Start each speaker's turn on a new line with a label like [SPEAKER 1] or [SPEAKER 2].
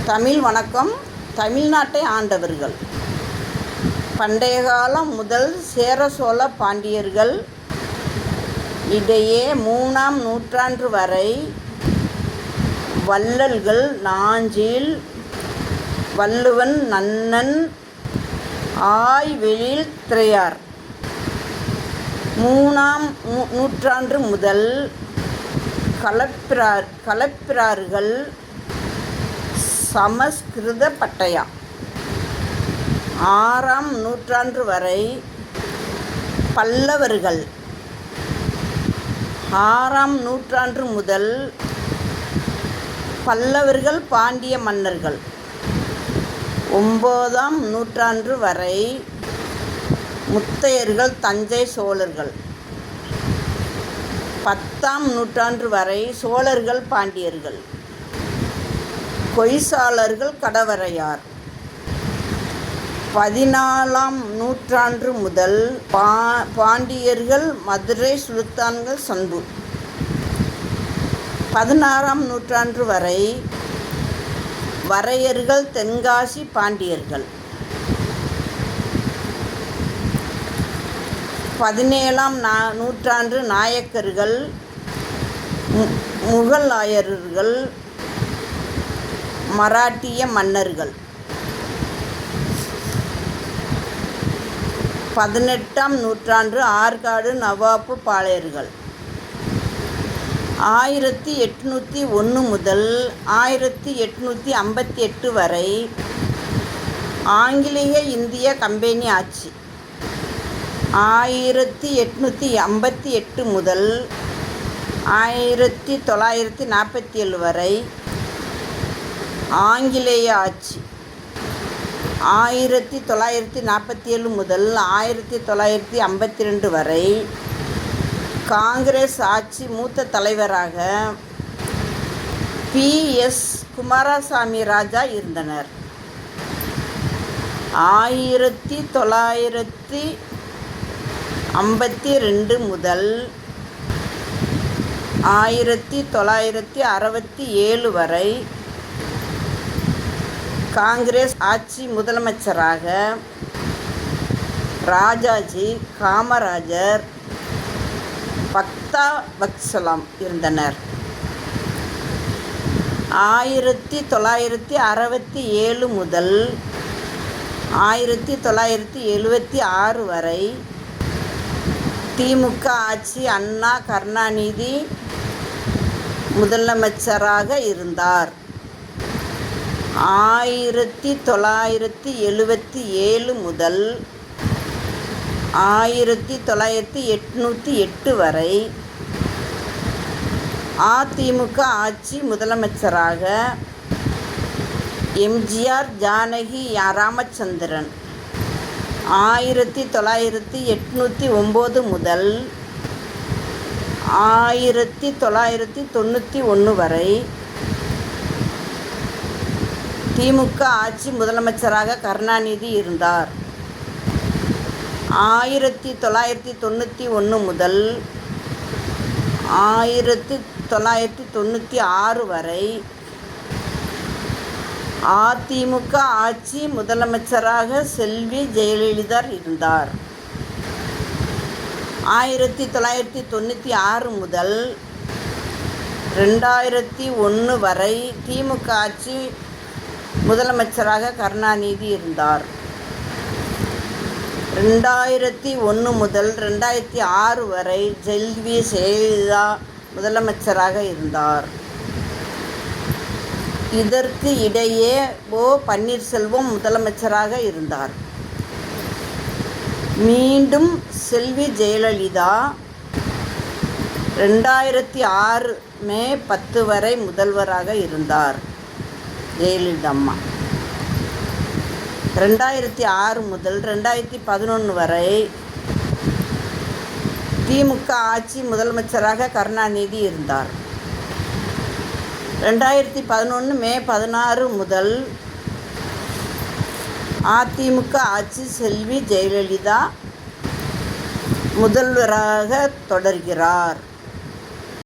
[SPEAKER 1] தமிழ் வணக்கம். தமிழ்நாட்டை ஆண்டவர்கள் பண்டைய காலம் முதல் சேர சோழ பாண்டியர்கள் இடையே 3ஆம் நூற்றாண்டு வரை வள்ளல்கள் நாஞ்சில் வள்ளுவன் நன்னன் ஆய்வெழில் திரையார் 3ஆம் நூற்றாண்டு முதல் களப்பிரர்கள் சமஸ்கிருத பட்டயா 6ஆம் நூற்றாண்டு வரை பல்லவர்கள் 6ஆம் நூற்றாண்டு முதல் பல்லவர்கள் பாண்டிய மன்னர்கள் 9ஆம் நூற்றாண்டு வரை முத்தையர்கள் தஞ்சை சோழர்கள் 10ஆம் நூற்றாண்டு வரை சோழர்கள் பாண்டியர்கள் கொய்சாளர்கள் கடவரையார் 14ஆம் நூற்றாண்டு முதல் பாண்டியர்கள் மதுரை சுல்தான்கள் சந்து 16ஆம் நூற்றாண்டு வரை வரையர்கள் தென்காசி பாண்டியர்கள் 17ஆம் நூற்றாண்டு நாயக்கர்கள் முகலாயர்கள் மராட்டிய மன்னர்கள் 18ஆம் நூற்றாண்டு ஆற்காடு நவாப்பு பாளையர்கள் 1801 முதல் 1858 வரை ஆங்கிலேய இந்திய கம்பெனி ஆட்சி 1858 முதல் 1947 வரை ஆங்கிலேய ஆட்சி 1947 முதல் 1952 வரை காங்கிரஸ் ஆட்சி. மூத்த தலைவராக பி.எஸ். குமாரசாமி ராஜா இருந்தனர். 1952 முதல் 1967 வரை காங்கிரஸ் ஆட்சி. முதலமைச்சராக ராஜாஜி, காமராஜர், பக்தவத்சலம் இருந்தனர். 1967 முதல் 1976 வரை திமுக ஆட்சி. அண்ணா கருணாநிதி முதலமைச்சராக இருந்தார். 1977 முதல் 1988 வரை அதிமுக ஆட்சி. முதலமைச்சராக எம்.ஜி.ஆர்., ஜானகி, ராமச்சந்திரன். 1989 முதல் 1991 வரை திமுக ஆட்சி. முதலமைச்சராக கருணாநிதி இருந்தார். 1991 முதல் 1996 வரை அதிமுக ஆட்சி. முதலமைச்சராக செல்வி ஜெயலலிதா இருந்தார். 1996 முதல் 2001 வரை திமுக ஆட்சி. முதலமைச்சராக கருணாநிதி இருந்தார். 2001 முதல் 2006 வரை செல்வி ஜெயலலிதா முதலமைச்சராக இருந்தார். இதற்கு இடையே ஓ. பன்னீர்செல்வம் முதலமைச்சராக இருந்தார். மீண்டும் செல்வி ஜெயலலிதா 2006 மே 10 வரை முதல்வராக இருந்தார். ஜெயலலிதா அம்மா 2006 முதல் 2011 வரை திமுக ஆட்சி. முதலமைச்சராக கருணாநிதி இருந்தார். 2011 மே 16 முதல் அதிமுக ஆட்சி. செல்வி ஜெயலலிதா முதல்வராக தொடர்கிறார்.